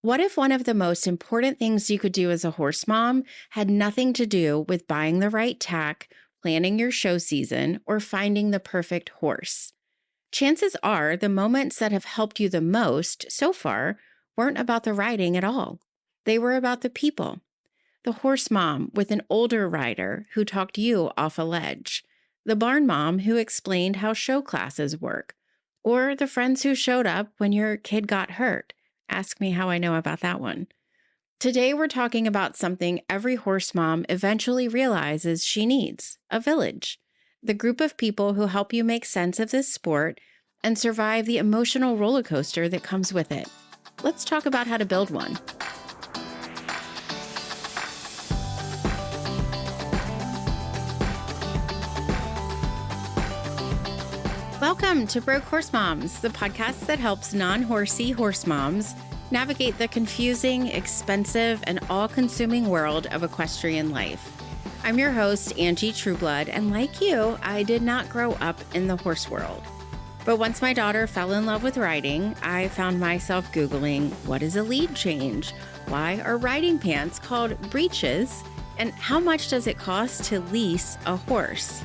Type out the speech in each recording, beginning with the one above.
What if one of the most important things you could do as a horse mom had nothing to do with buying the right tack, planning your show season, or finding the perfect horse? Chances are the moments that have helped you the most so far weren't about the riding at all. They were about the people. The horse mom with an older rider who talked you off a ledge. The barn mom who explained how show classes work. Or the friends who showed up when your kid got hurt. Ask me how I know about that one. Today, we're talking about something every horse mom eventually realizes she needs: a village. The group of people who help you make sense of this sport and survive the emotional roller coaster that comes with it. Let's talk about how to build one. Welcome to Broke Horse Moms, the podcast that helps non-horsey horse moms navigate the confusing, expensive, and all-consuming world of equestrian life. I'm your host, Angie Trueblood, and like you, I did not grow up in the horse world. But once my daughter fell in love with riding, I found myself Googling, what is a lead change? Why are riding pants called breeches? And how much does it cost to lease a horse?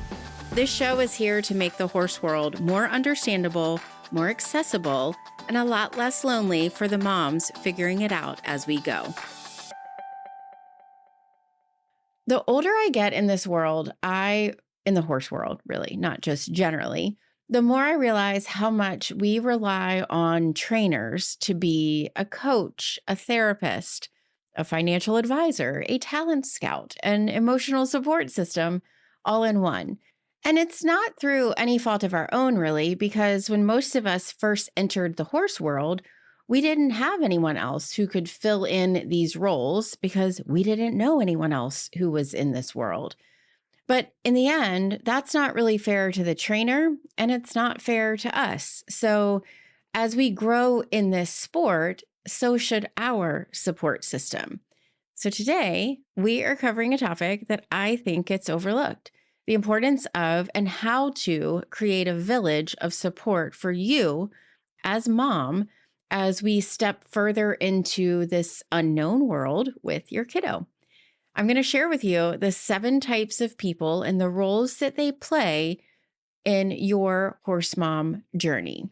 This show is here to make the horse world more understandable, more accessible, and a lot less lonely for the moms figuring it out as we go. The older I get in this world, in the horse world, really, not just generally, the more I realize how much we rely on trainers to be a coach, a therapist, a financial advisor, a talent scout, an emotional support system, all in one. And it's not through any fault of our own, really, because when most of us first entered the horse world, we didn't have anyone else who could fill in these roles because we didn't know anyone else who was in this world. But in the end, that's not really fair to the trainer, and it's not fair to us. So as we grow in this sport, so should our support system. So today, we are covering a topic that I think gets overlooked: the importance of and how to create a village of support for you as mom as we step further into this unknown world with your kiddo. I'm going to share with you the 7 types of people and the roles that they play in your horse mom journey.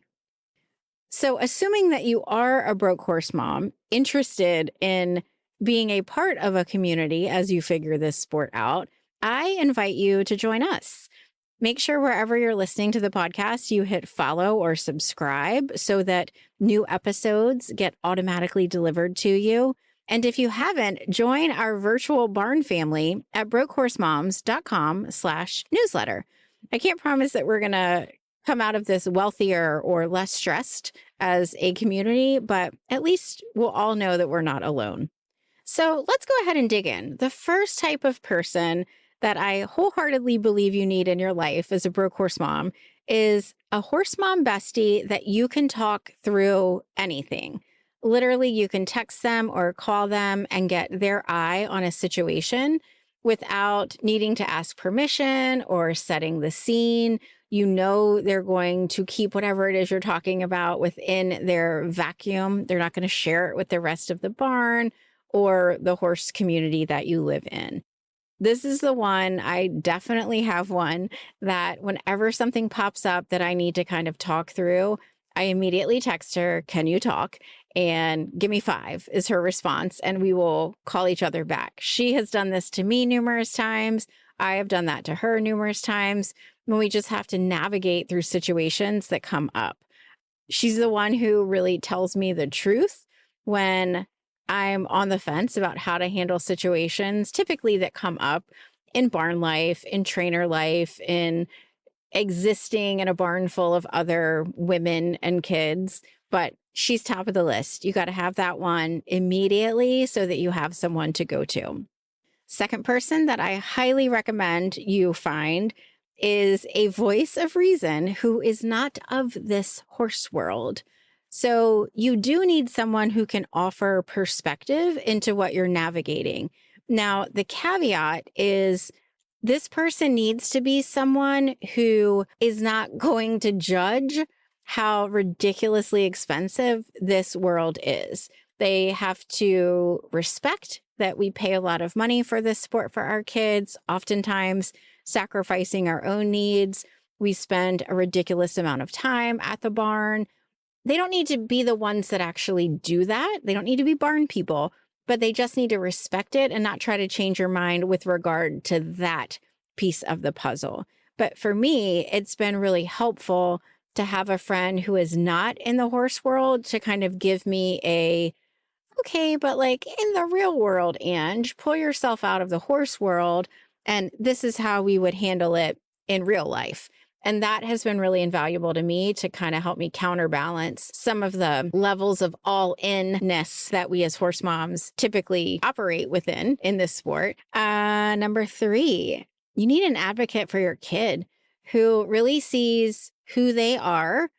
So, assuming that you are a broke horse mom interested in being a part of a community as you figure this sport out, I invite you to join us. Make sure wherever you're listening to the podcast, you hit follow or subscribe so that new episodes get automatically delivered to you. And if you haven't, join our virtual barn family at brokehorsemoms.com/newsletter. I can't promise that we're going to come out of this wealthier or less stressed as a community, but at least we'll all know that we're not alone. So let's go ahead and dig in. The first type of person that I wholeheartedly believe you need in your life as a broke horse mom is a horse mom bestie that you can talk through anything. Literally, you can text them or call them and get their eye on a situation without needing to ask permission or setting the scene. You know they're going to keep whatever it is you're talking about within their vacuum. They're not going to share it with the rest of the barn or the horse community that you live in. This is the one. I definitely have one that whenever something pops up that I need to kind of talk through, I immediately text her, "Can you talk?" And "Give me 5" is her response, and we will call each other back. She has done this to me numerous times. I have done that to her numerous times when we just have to navigate through situations that come up. She's the one who really tells me the truth when I'm on the fence about how to handle situations, typically that come up in barn life, in trainer life, in existing in a barn full of other women and kids. But she's top of the list. You got to have that one immediately so that you have someone to go to. Second person that I highly recommend you find is a voice of reason who is not of this horse world. So you do need someone who can offer perspective into what you're navigating. Now, the caveat is this person needs to be someone who is not going to judge how ridiculously expensive this world is. They have to respect that we pay a lot of money for this sport for our kids, oftentimes sacrificing our own needs. We spend a ridiculous amount of time at the barn. They don't need to be the ones that actually do that. They don't need to be barn people, but they just need to respect it and not try to change your mind with regard to that piece of the puzzle. But for me, it's been really helpful to have a friend who is not in the horse world to kind of give me okay, but like in the real world, Ange, pull yourself out of the horse world. And this is how we would handle it in real life. And that has been really invaluable to me to kind of help me counterbalance some of the levels of all in-ness that we as horse moms typically operate within in this sport. Number 3, you need an advocate for your kid who really sees who they are,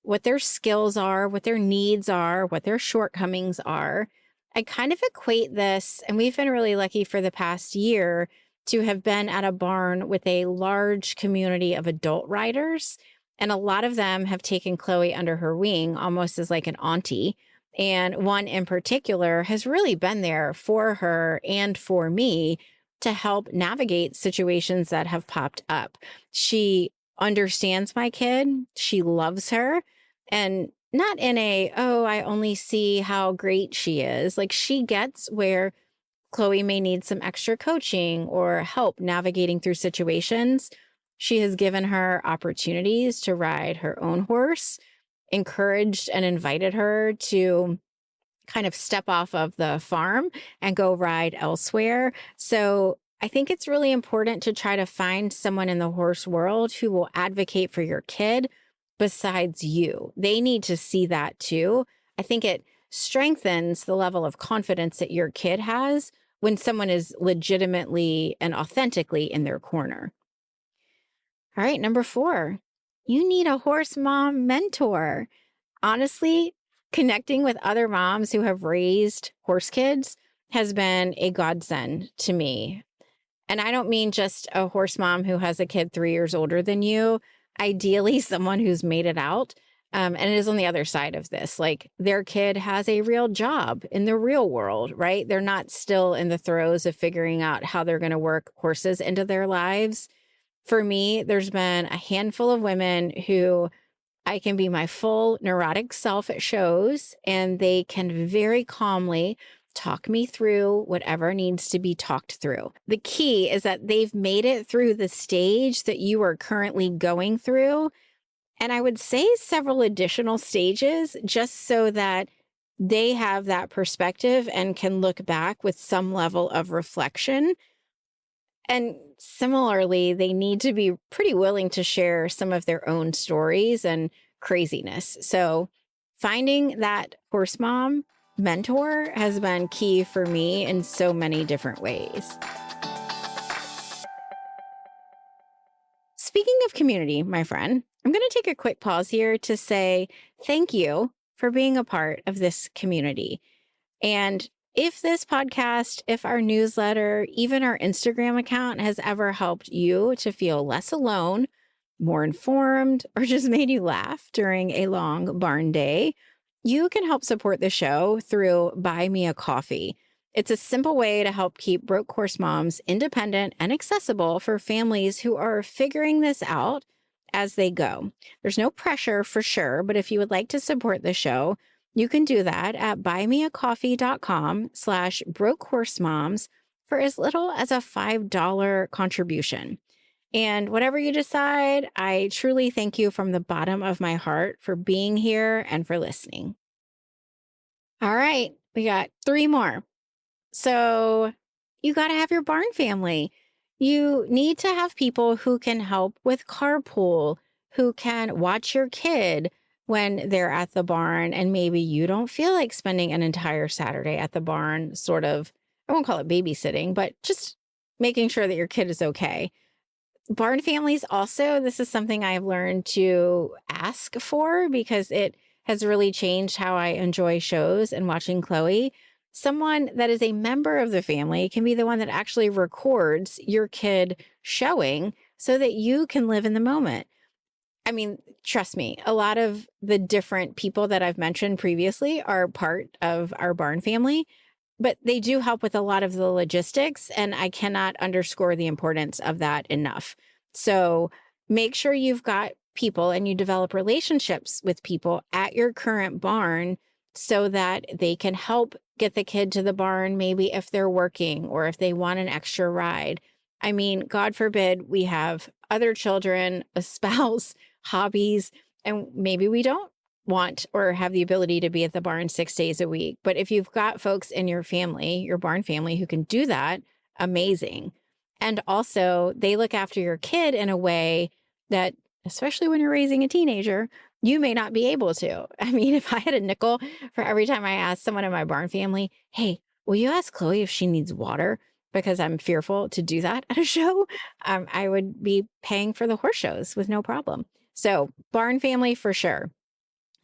what their skills are, what their needs are, what their shortcomings are. I kind of equate this, and we've been really lucky for the past year to have been at a barn with a large community of adult riders. And a lot of them have taken Chloe under her wing almost as like an auntie. And one in particular has really been there for her and for me to help navigate situations that have popped up. She understands my kid. She loves her. And not in I only see how great she is. Like, she gets where Chloe may need some extra coaching or help navigating through situations. She has given her opportunities to ride her own horse, encouraged and invited her to kind of step off of the farm and go ride elsewhere. So I think it's really important to try to find someone in the horse world who will advocate for your kid besides you. They need to see that too. I think it strengthens the level of confidence that your kid has when someone is legitimately and authentically in their corner. All right, number 4, you need a horse mom mentor. Honestly, connecting with other moms who have raised horse kids has been a godsend to me. And I don't mean just a horse mom who has a kid 3 years older than you. Ideally, someone who's made it out. And it is on the other side of this. Like, their kid has a real job in the real world, right? They're not still in the throes of figuring out how they're going to work horses into their lives. For me, there's been a handful of women who I can be my full neurotic self at shows, and they can very calmly talk me through whatever needs to be talked through. The key is that they've made it through the stage that you are currently going through. And I would say several additional stages, just so that they have that perspective and can look back with some level of reflection. And similarly, they need to be pretty willing to share some of their own stories and craziness. So finding that horse mom mentor has been key for me in so many different ways. Speaking of community, my friend, I'm going to take a quick pause here to say thank you for being a part of this community. And if this podcast, if our newsletter, even our Instagram account has ever helped you to feel less alone, more informed, or just made you laugh during a long barn day, you can help support the show through Buy Me a Coffee. It's a simple way to help keep Broke Horse Moms independent and accessible for families who are figuring this out as they go. There's no pressure for sure, but if you would like to support the show, you can do that at buymeacoffee.com/brokehorsemoms for as little as a $5 contribution. And whatever you decide, I truly thank you from the bottom of my heart for being here and for listening. All right, we got 3 more. So you got to have your barn family. You need to have people who can help with carpool, who can watch your kid when they're at the barn, and maybe you don't feel like spending an entire Saturday at the barn, sort of, I won't call it babysitting, but just making sure that your kid is okay. Barn families also, this is something I've learned to ask for because it has really changed how I enjoy shows and watching Chloe. Someone that is a member of the family can be the one that actually records your kid showing so that you can live in the moment. I mean, trust me, a lot of the different people that I've mentioned previously are part of our barn family, but they do help with a lot of the logistics. And I cannot underscore the importance of that enough. So make sure you've got people and you develop relationships with people at your current barn so that they can help get the kid to the barn, maybe if they're working or if they want an extra ride. I mean, God forbid we have other children, a spouse, hobbies, and maybe we don't want or have the ability to be at the barn 6 days a week. But if you've got folks in your family, your barn family, who can do that, amazing. And also, they look after your kid in a way that, especially when you're raising a teenager, you may not be able to. I mean, if I had a nickel for every time I asked someone in my barn family, hey, will you ask Chloe if she needs water? Because I'm fearful to do that at a show, I would be paying for the horse shows with no problem. So, barn family for sure.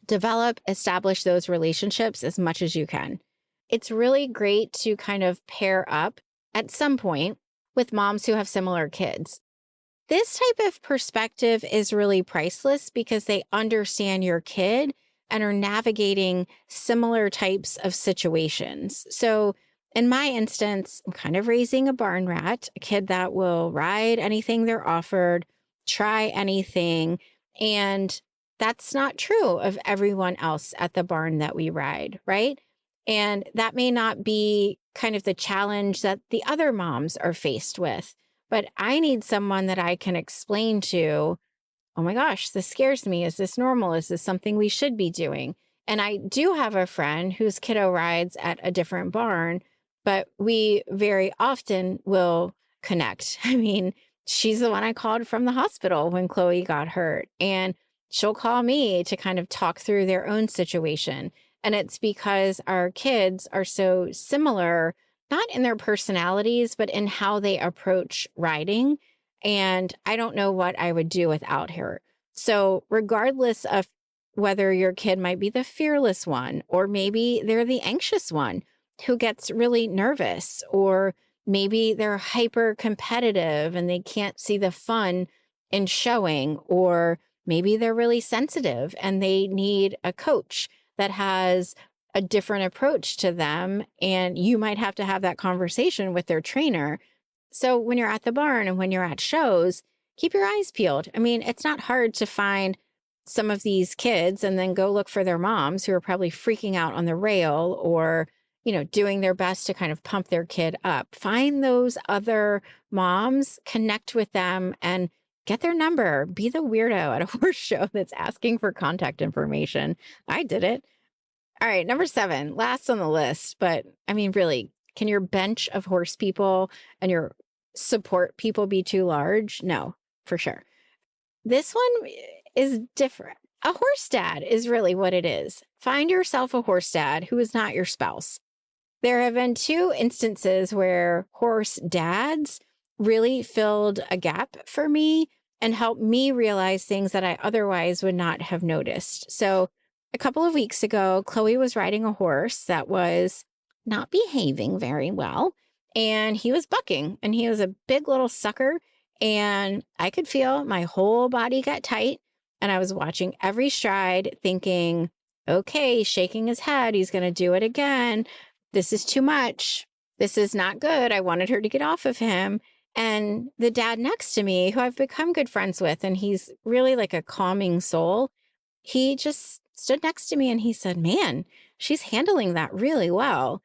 Develop, establish those relationships as much as you can. It's really great to kind of pair up at some point with moms who have similar kids. This type of perspective is really priceless because they understand your kid and are navigating similar types of situations. So, in my instance, I'm kind of raising a barn rat, a kid that will ride anything they're offered, try anything. And that's not true of everyone else at the barn that we ride, right? And that may not be kind of the challenge that the other moms are faced with. But I need someone that I can explain to, oh my gosh, this scares me. Is this normal? Is this something we should be doing? And I do have a friend whose kiddo rides at a different barn, but we very often will connect. I mean, she's the one I called from the hospital when Chloe got hurt, and she'll call me to kind of talk through their own situation. And it's because our kids are so similar, not in their personalities, but in how they approach riding. And I don't know what I would do without her. So, regardless of whether your kid might be the fearless one, or maybe they're the anxious one who gets really nervous, or maybe they're hyper competitive and they can't see the fun in showing, or maybe they're really sensitive and they need a coach that has a different approach to them. And you might have to have that conversation with their trainer. So when you're at the barn and when you're at shows, keep your eyes peeled. I mean, it's not hard to find some of these kids and then go look for their moms who are probably freaking out on the rail or, doing their best to kind of pump their kid up. Find those other moms, connect with them, and get their number. Be the weirdo at a horse show that's asking for contact information. I did it. All right, number 7, last on the list. But I mean, really, can your bench of horse people and your support people be too large? No, for sure. This one is different. A horse dad is really what it is. Find yourself a horse dad who is not your spouse. There have been 2 instances where horse dads really filled a gap for me and helped me realize things that I otherwise would not have noticed. So, a couple of weeks ago, Chloe was riding a horse that was not behaving very well, and he was bucking, and he was a big little sucker. And I could feel my whole body got tight. And I was watching every stride, thinking, okay, shaking his head. He's going to do it again. This is too much. This is not good. I wanted her to get off of him. And the dad next to me, who I've become good friends with, and he's really like a calming soul, he just stood next to me and he said, man, she's handling that really well.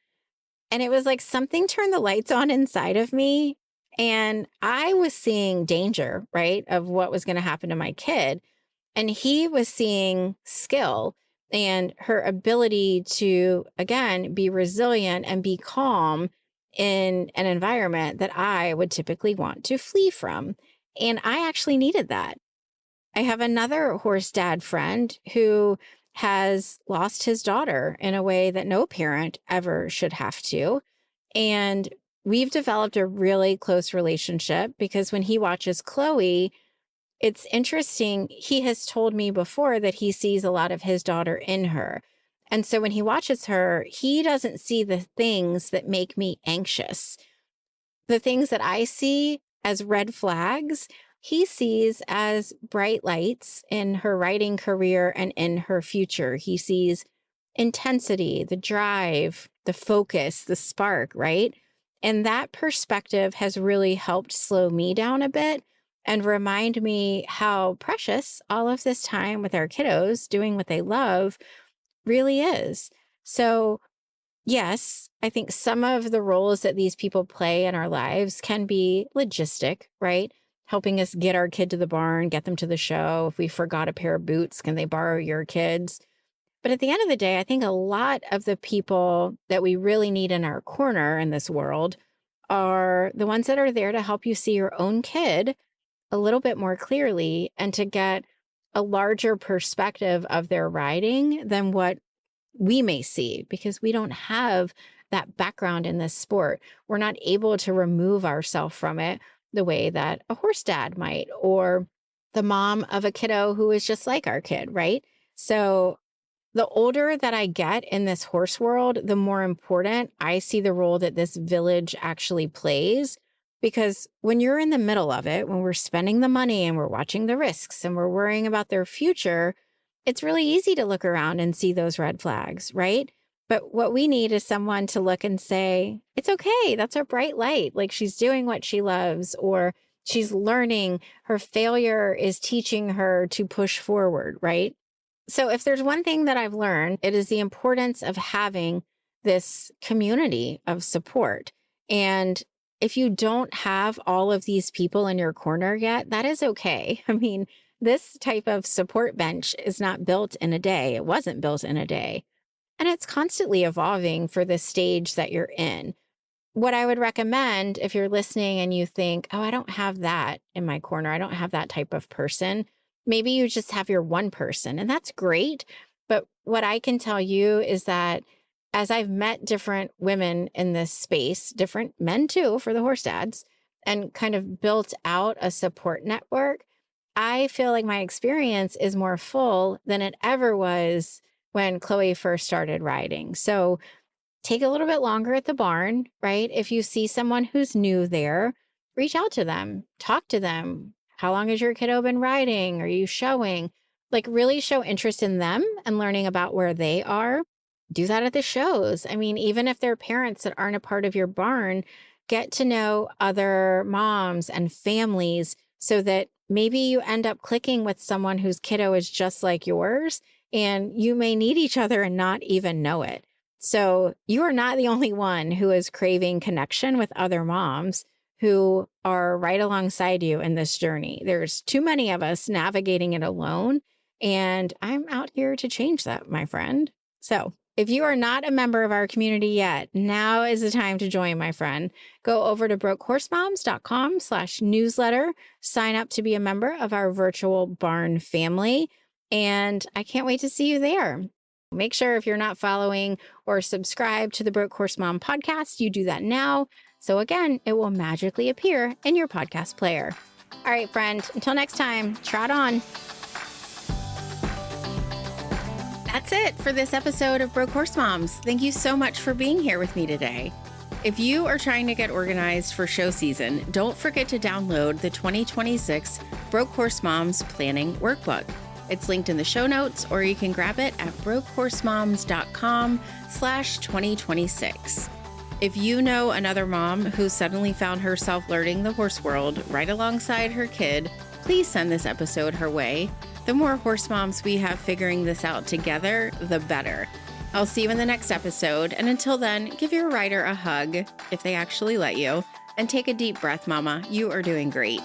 And it was like something turned the lights on inside of me. And I was seeing danger, right, of what was going to happen to my kid. And he was seeing skill and her ability to, again, be resilient and be calm in an environment that I would typically want to flee from. And I actually needed that. I have another horse dad friend who has lost his daughter in a way that no parent ever should have to. And we've developed a really close relationship because when he watches Chloe, it's interesting. He has told me before that he sees a lot of his daughter in her. And so when he watches her, he doesn't see the things that make me anxious. The things that I see as red flags, he sees as bright lights in her writing career and in her future. He sees intensity, the drive, the focus, the spark, right? And that perspective has really helped slow me down a bit and remind me how precious all of this time with our kiddos doing what they love really is. So, yes, I think some of the roles that these people play in our lives can be logistic, right? Helping us get our kid to the barn, get them to the show. If we forgot a pair of boots, can they borrow your kids? But at the end of the day, I think a lot of the people that we really need in our corner in this world are the ones that are there to help you see your own kid a little bit more clearly and to get a larger perspective of their riding than what we may see, because we don't have that background in this sport. We're not able to remove ourselves from it the way that a horse dad might, or the mom of a kiddo who is just like our kid, right? So the older that I get in this horse world, the more important I see the role that this village actually plays. Because when you're in the middle of it, when we're spending the money and we're watching the risks and we're worrying about their future, it's really easy to look around and see those red flags, right? But what we need is someone to look and say, it's okay. That's a bright light. Like, she's doing what she loves, or she's learning. Her failure is teaching her to push forward, right? So if there's one thing that I've learned, it is the importance of having this community of support. And if you don't have all of these people in your corner yet, that is okay. I mean, this type of support bench is not built in a day. It wasn't built in a day. And it's constantly evolving for the stage that you're in. What I would recommend, if you're listening and you think, oh, I don't have that in my corner, I don't have that type of person, maybe you just have your one person, and that's great. But what I can tell you is that as I've met different women in this space, different men too, for the horse dads, and kind of built out a support network, I feel like my experience is more full than it ever was when Chloe first started riding. So take a little bit longer at the barn, right? If you see someone who's new there, reach out to them, talk to them. How long has your kiddo been riding? Are you showing? Like, really show interest in them and learning about where they are. Do that at the shows. I mean, even if they're parents that aren't a part of your barn, get to know other moms and families so that maybe you end up clicking with someone whose kiddo is just like yours, and you may need each other and not even know it. So you are not the only one who is craving connection with other moms who are right alongside you in this journey. There's too many of us navigating it alone, and I'm out here to change that, my friend. So if you are not a member of our community yet, now is the time to join, my friend. Go over to brokehorsemoms.com/newsletter, sign up to be a member of our virtual barn family, and I can't wait to see you there. Make sure if you're not following or subscribed to the Broke Horse Mom podcast, you do that now. So again, it will magically appear in your podcast player. All right, friend, until next time, trot on. That's it for this episode of Broke Horse Moms. Thank you so much for being here with me today. If you are trying to get organized for show season, don't forget to download the 2026 Broke Horse Moms Planning Workbook. It's linked in the show notes, or you can grab it at brokehorsemoms.com/2026. If you know another mom who suddenly found herself learning the horse world right alongside her kid, please send this episode her way. The more horse moms we have figuring this out together, the better. I'll see you in the next episode, and until then, give your rider a hug, if they actually let you, and take a deep breath, mama. You are doing great.